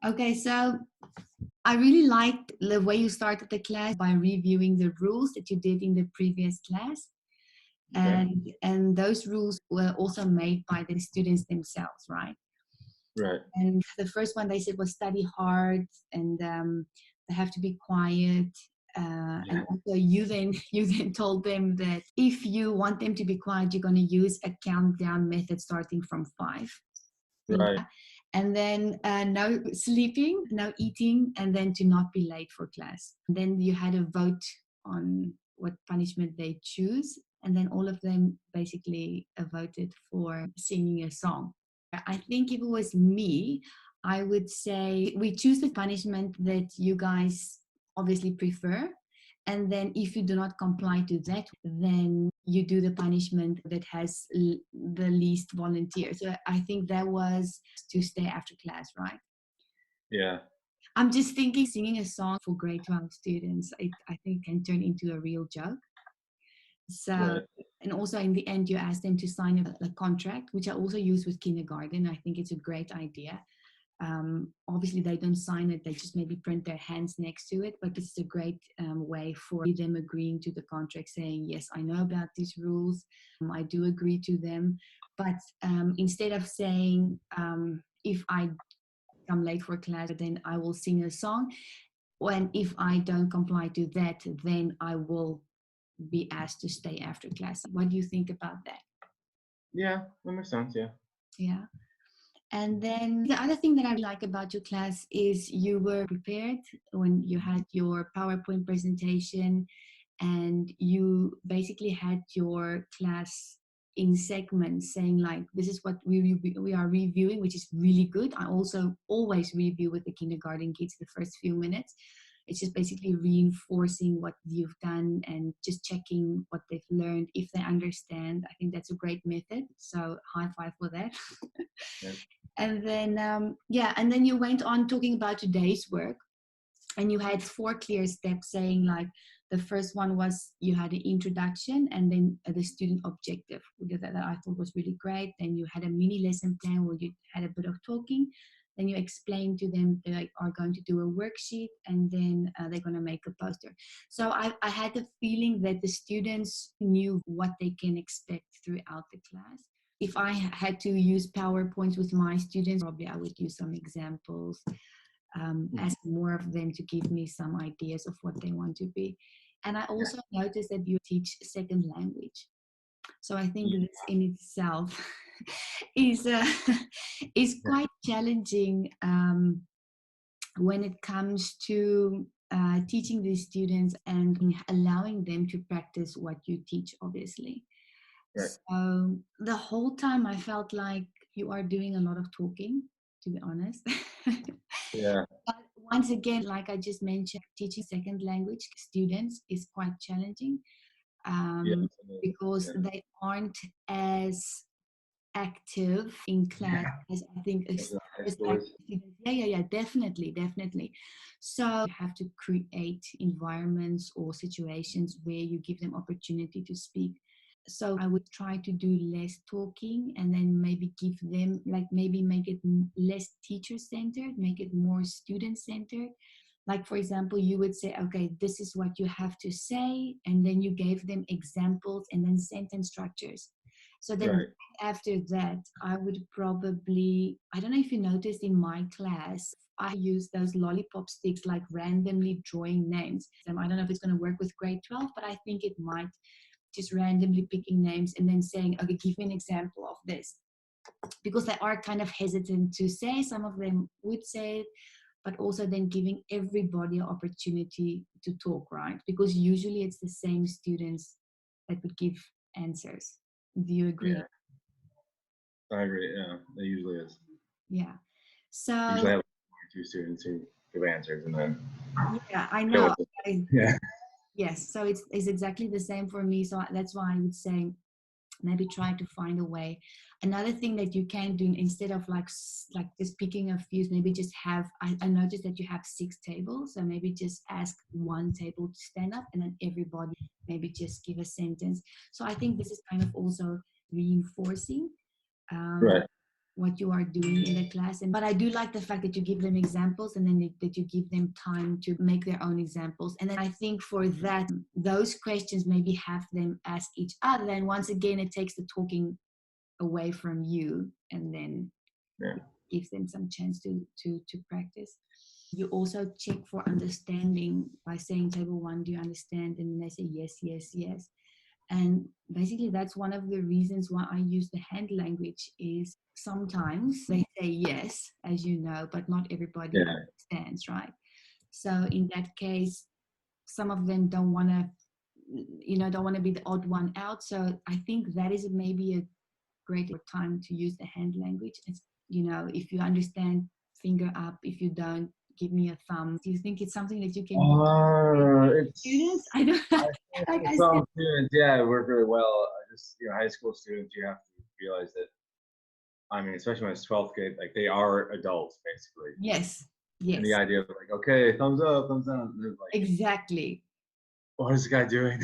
Okay, so I really liked the way you started the class by reviewing the rules that you did in the previous class. Okay. And those rules were also made by the students themselves, right? Right. And the first one they said was study hard, and they have to be quiet. And Yeah. also you then told them that if you want them to be quiet, you're going to use a countdown method starting from 5. Right. And then no sleeping, no eating, and then to not be late for class. And then you had a vote on what punishment they choose, and then all of them basically voted for singing a song. I think if it was me, I would say we choose the punishment that you guys obviously prefer. And then if you do not comply to that, then you do the punishment that has the least volunteers. So I think that was to stay after class, right? Yeah. I'm just thinking singing a song for grade 12 students, I think can turn into a real joke. So, Right. and also in the end, you ask them to sign a contract, which I also use with kindergarten. I think it's a great idea. Obviously, they don't sign it, they just maybe print their hands next to it, but it's a great way for them agreeing to the contract, saying, yes, I know about these rules, I do agree to them. But instead of saying, if I come late for class, then I will sing a song. And if I don't comply to that, then I will be asked to stay after class. What do you think about that? Yeah. That makes sense. Yeah. Yeah. And then the other thing that I like about your class is you were prepared when you had your PowerPoint presentation, and you basically had your class in segments saying like, this is what we are reviewing, which is really good. I also always review with the kindergarten kids the first few minutes. It's just basically reinforcing what you've done and just checking what they've learned, if they understand. I think that's a great method, so high five for that. Yeah. And then yeah, and then you went on talking about today's work, and you had 4 clear steps saying like, the first one was you had an introduction, and then the student objective that I thought was really great. Then you had a mini lesson plan where you had a bit of talking. Then you explained to them they are going to do a worksheet, and then they're going to make a poster. So I had the feeling that the students knew what they can expect throughout the class. If I had to use PowerPoints with my students, probably I would use some examples, ask more of them to give me some ideas of what they want to be. And I also noticed that you teach second language. So I think this in itself is is Yeah. quite challenging when it comes to teaching these students and allowing them to practice what you teach, obviously. Right. So the whole time I felt like you are doing a lot of talking, to be honest. Yeah. But once again, like I just mentioned, teaching second language students is quite challenging, Yeah. um, because Yeah. they aren't as active in class Yeah. as I think As high as schoolers. active students. Yeah, definitely, definitely. So you have to create environments or situations where you give them opportunity to speak. So I would try to do less talking, and then maybe give them, like, maybe make it less teacher centered, make it more student centered. Like, for example, you would say, okay, this is what you have to say, and then you gave them examples and then sentence structures. So then Right. after that, I would probably, I don't know if you noticed in my class, I use those lollipop sticks, like randomly drawing names. I don't know if it's going to work with grade 12, but I think it might, just randomly picking names and then saying, okay, give me an example of this. Because they are kind of hesitant to say, some of them would say it, but also then giving everybody an opportunity to talk, right? Because usually it's the same students that would give answers. Do you agree? Yeah. I agree. Yeah. It usually is. Yeah. Usually So have 2 students who give answers and then yeah, I go with know. it. I, Yeah. yes, so it's exactly the same for me. So that's why I would say maybe try to find a way. Another thing that you can do, instead of like just picking a few, maybe just have, I noticed that you have 6 tables, so maybe just ask one table to stand up, and then everybody maybe just give a sentence. So I think this is kind of also reinforcing. um, Right. what you are doing in the class. And but I do like the fact that you give them examples, and then that you give them time to make their own examples. And then I think for that, those questions maybe have them ask each other, and once again it takes the talking away from you, and then gives them some chance to practice. You also check for understanding by saying table 1, do you understand? And then they say yes, yes, yes. And basically that's one of the reasons why I use the hand language. Is sometimes they say yes, as you know, but not everybody understands, right? So in that case, some of them don't want to be the odd one out. So I think that is maybe a great time to use the hand language. It's, if you understand, finger up. If you don't, give me a thumb. Do you think it's something that you can It's students? I don't know. Like some students, yeah, work really well. Just high school students, you have to realize that. I mean, especially when it's 12th grade, like they are adults basically. Yes. And the idea of like, okay, thumbs up, thumbs down. Like, exactly. What is this guy doing?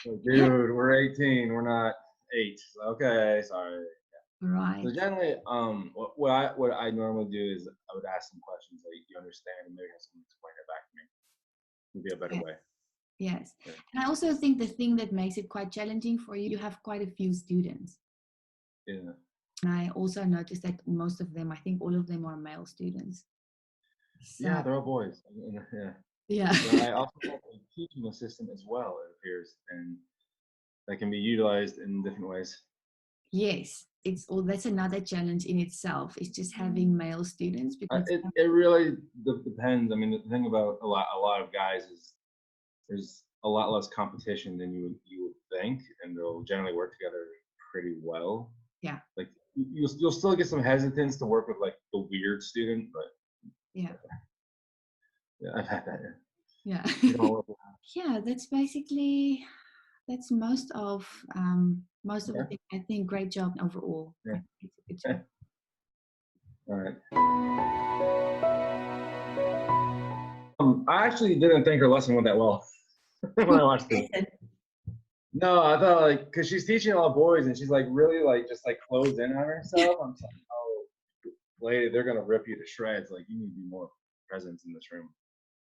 Like, dude, we're 18, we're not 8. Okay, sorry. Right. So generally, what I normally do is I would ask some questions like, you understand, and maybe have someone explain it back to me. Would be a better way. Yes. Yeah. And I also think the thing that makes it quite challenging for you have quite a few students. Yeah. And I also noticed that most of them, I think all of them are male students. So, yeah, they're all boys. Yeah. Yeah. So I also have a teaching assistant as well, it appears, and that can be utilized in different ways. Yes, that's another challenge in itself. It's just having male students, because it really depends. I mean, the thing about a lot of guys is there's a lot less competition than you would think, and they'll generally work together pretty well. Yeah. Like you'll still get some hesitance to work with like the weird student, but yeah, I've had that. Yeah. Yeah, that's most of the things. I think great job overall. Yeah. Good job. All right. I actually didn't think her lesson went that well when I watched it. No, I thought like because she's teaching all boys and she's like really like just like closed in on herself. I'm just like, oh, lady, they're gonna rip you to shreds. Like you need to be more presence in this room.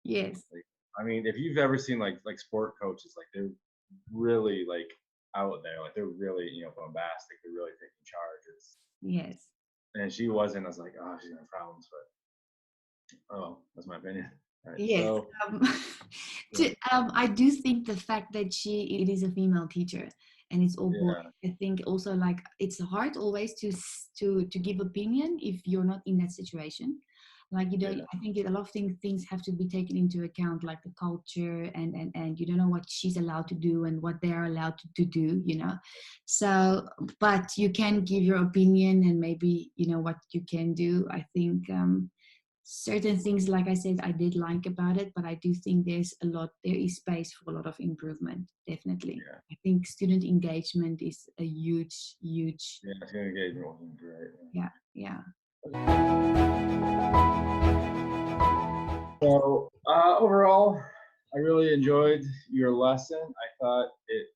Yes. Like, I mean, if you've ever seen like sport coaches, like they're really like out there, like they're really bombastic. They're really taking charges. Yes. And she wasn't. I was like, oh, she's gonna have problems, but that's my opinion. Right, yes. So, I do think the fact that it is a female teacher and it's all boys. I think also like it's hard always to give opinion if you're not in that situation. Like you don't. I think a lot of things have to be taken into account, like the culture and you don't know what she's allowed to do and what they are allowed to do. So, but you can give your opinion and maybe what you can do. I think. Certain things, like I said, I did like about it, but I do think there is space for a lot of improvement, definitely. I think student engagement is a huge yeah, student engagement wasn't great. Yeah. So overall, I really enjoyed your lesson. I thought it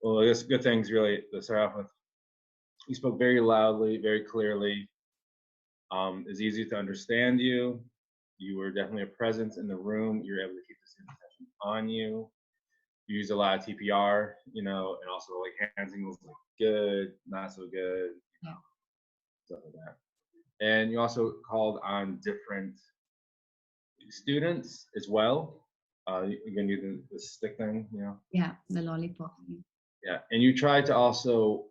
well, I guess good things really to start off with. You spoke very loudly, very clearly. It's easy to understand you. You were definitely a presence in the room. You were able to keep the student attention on you. You used a lot of TPR, and also like hand signals, like good, not so good, stuff like that. And you also called on different students as well. Again, you the stick thing, Yeah, the lollipop. Yeah, and you tried to also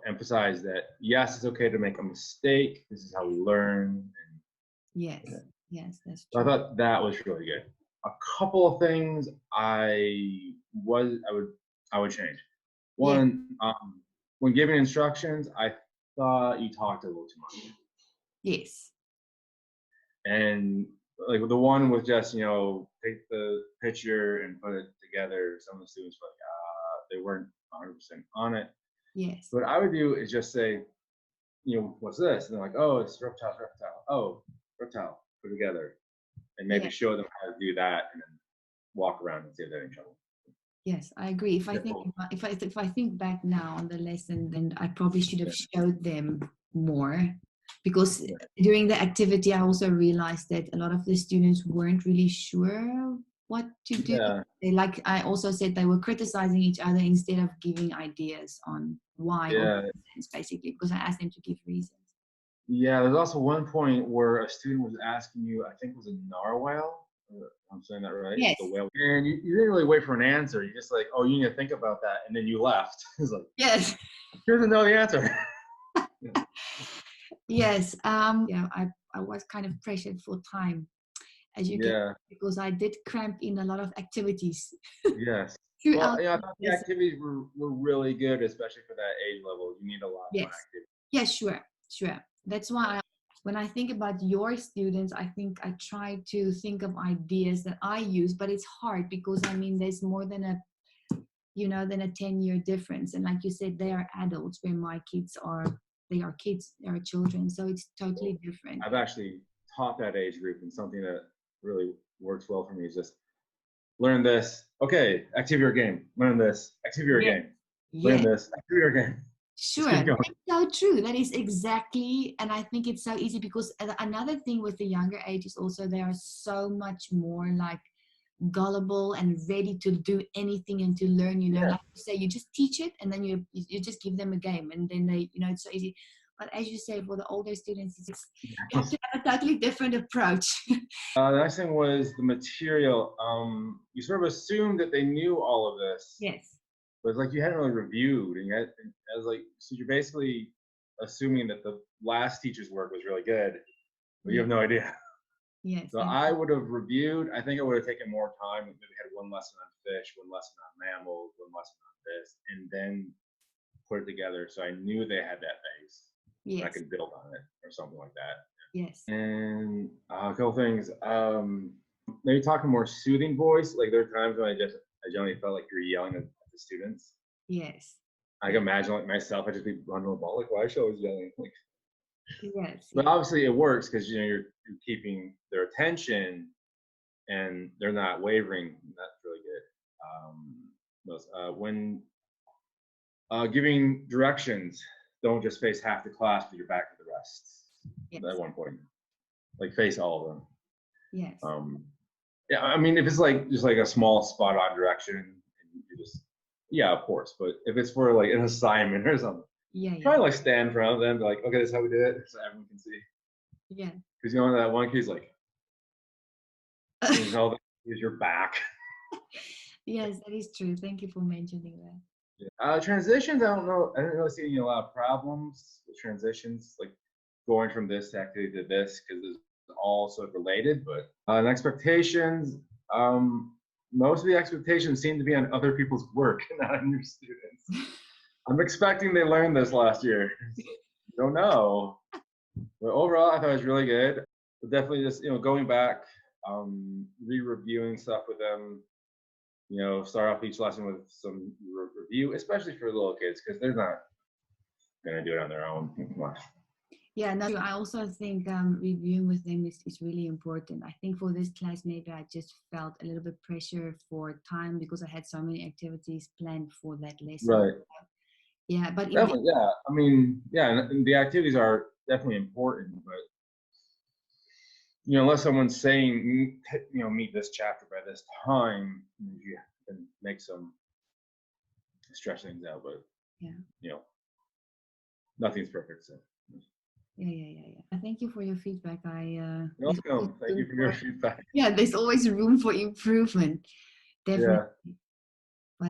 emphasize that yes, it's okay to make a mistake. This is how we learn. Yes, that's true. I thought that was really good. A couple of things I would change. One, when giving instructions, I thought you talked a little too much. Yes. And like the one with just take the picture and put it together. Some of the students were like, they weren't 100% on it. Yes. What I would do is just say, what's this? And they're like, oh, it's reptile. Oh, reptile. Put it together, and maybe show them how to do that, and then walk around and see if they're in trouble. Yes, I agree. If I think Difficult. if I think back now on the lesson, then I probably should have Yeah, showed them more, because yeah, during the activity I also realized that a lot of the students weren't really sure what to do. yeah, They, like I also said, they were criticizing each other instead of giving ideas on why or yeah. reasons, basically, because I asked them to give reasons. Yeah, there's also one point where a student was asking you, I think it was a narwhal. I'm saying that right? Yes, The whale. And you didn't really wait for an answer. You just like, oh, you need to think about that. And then you left. It's like, yes. he doesn't know the answer. Yeah. Yes, yeah, I was kind of pressured for time, as you can, Yeah. because I did cramp in a lot of activities Yes. Well, throughout yeah, I the thought the lesson. activities were really good, especially for that age level. You need a lot more Yes, activity. yes, sure, sure. That's why when I think about your students, I think I try to think of ideas that I use, but it's hard because I mean, there's more than a, you know, than a 10-year difference. And like you said, they are adults where my kids are, they are kids, they are children. So it's So totally different. I've actually taught that age group, and something that really works well for me is just learn this. Okay, activity or game. Learn this. Activity or Yes, game. Learn yes. this. Activity or game. Just Sure, keep going. that's so true. That is exactly, and I think it's so easy because another thing with the younger age is also they are so much more like gullible and ready to do anything and to learn. You know, Yeah. like you say, you just teach it and then you just give them a game and then they, you know, it's so easy. But as you say, for the older students, you have to have a totally different approach. The next thing was the material. You sort of assumed that they knew all of this, Yes. but it's like you hadn't really reviewed, and I was like, so you're basically assuming that the last teacher's work was really good, but you Yes. have no idea. Yes. So I would have reviewed. I think I would have taken more time. Maybe had one lesson on fish, one lesson on mammals, one lesson on this, and then put it together so I knew they had that base and I Yes. could build on it or something like that. Yes. And a couple things. Maybe talking more soothing voice. Like there are times when I generally felt like you're yelling at the students. Yes. I can imagine like myself, I just be running the ball. Like, why is she always yelling? Like, Yes. but Yes. obviously it works because you're keeping their attention and they're not wavering. That's really good. When giving directions, don't just face half the class with your back to the rest. Yes. At one point, like face all of them. Yes. Yeah, I mean, if it's like just like a small spot on direction, and you just, yeah, of course. But if it's for like an assignment or something, Yeah. try Yeah. to like stand in front of them, be like, okay, this is how we did it, so everyone can see. Yeah. Because you know that one kid's like, you know, use your back. Yes, that is true. Thank you for mentioning that. Yeah. Transitions, I don't know. I didn't really see a lot of problems with transitions, like going from this activity to this, because it's all sort of related. But and expectations, most of the expectations seem to be on other people's work, not on your students. I'm expecting they learned this last year. Don't know. But overall, I thought it was really good. But definitely just, going back, re-reviewing stuff with them, start off each lesson with some review, especially for little kids, because they're not going to do it on their own. Yeah, no, I also think reviewing with them is really important. I think for this class, maybe I just felt a little bit pressure for time because I had so many activities planned for that lesson. Right. Yeah, but in the, Definitely, yeah. I mean, yeah, and the activities are definitely important, but unless someone's saying, meet this chapter by this time, you can make some stretch things out, but yeah, nothing's perfect. So yeah. Thank you for your feedback. you're welcome. Thank you for your feedback. Yeah, there's always room for improvement. Yeah. Definitely. But